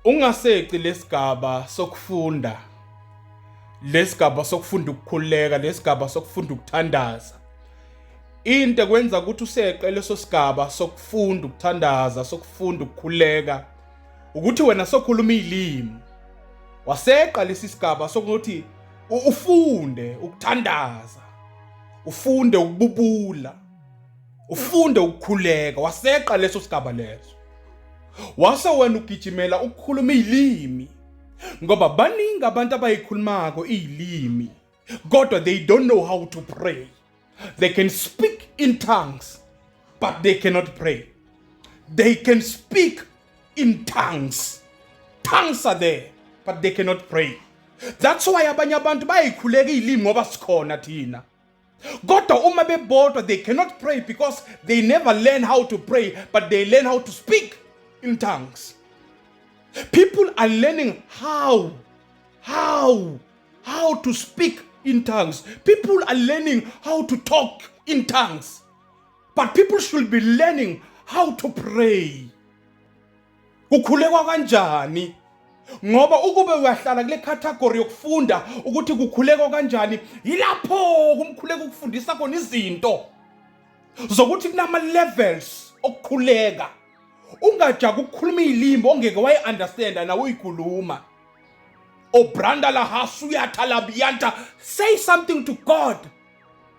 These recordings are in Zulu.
Ungaseqi lesigaba sokufunda, lesigaba sokufunda ukukhuleka, lesigaba sokufunda ukuthandaza. Into kwenza ukuthi useqe leso sigaba sokufunda ukuthandaza, sokufunda ukukhuleka, ukuthi wena sokhuluma izilimi. Waseqa lesi sigaba sokuthi ufunde ukuthandaza, ufunde ukububula, ufunde ukukhuleka. Waseqa leso sigaba leso. Wase wena ugijimela ukukhuluma izilimi, ngoba baningi abantu abayikhulumako izilimi kodwa they don't know how to pray. They can speak in tongues but they cannot pray. They can speak in tongues. Tongues are there but they cannot pray. That's why abanye abantu bayikhuleka izilimi ngoba sikhona thina. Kodwa uma bebodwa they cannot pray because they never learn how to pray, but they learn how to speak in tongues. People are learning how to speak in tongues. People are learning how to talk in tongues. But people should be learning how to pray. Kukhulekwa kanjani? Ngoba ukube uyahlala kule category yokufunda ukuthi kukhulekwa kanjani, yilapho kumkhuleka ukufundisa khona izinto zokuthi kunama levels okukhuleka. Ungaja ukukhuluma izilimi ongeke wayi understand na uyikhuluma. Obranda la hasuya talabiyanta. Say something to God.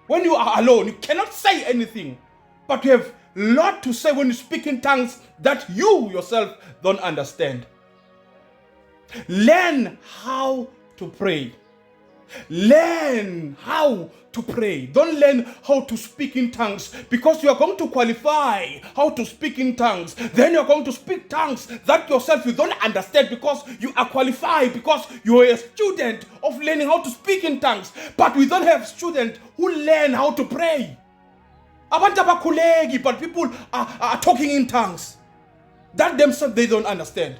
When you are alone, you cannot say anything. But you have a lot to say when you speak in tongues that you yourself don't understand. Learn how to pray. Learn how to pray. Don't learn how to speak in tongues, because you are going to qualify how to speak in tongues. Then you are going to speak tongues that yourself you don't understand, because you are qualified, because you are a student of learning how to speak in tongues. But we don't have students who learn how to pray. Abantu abakhuleki, but people are talking in tongues that themselves they don't understand.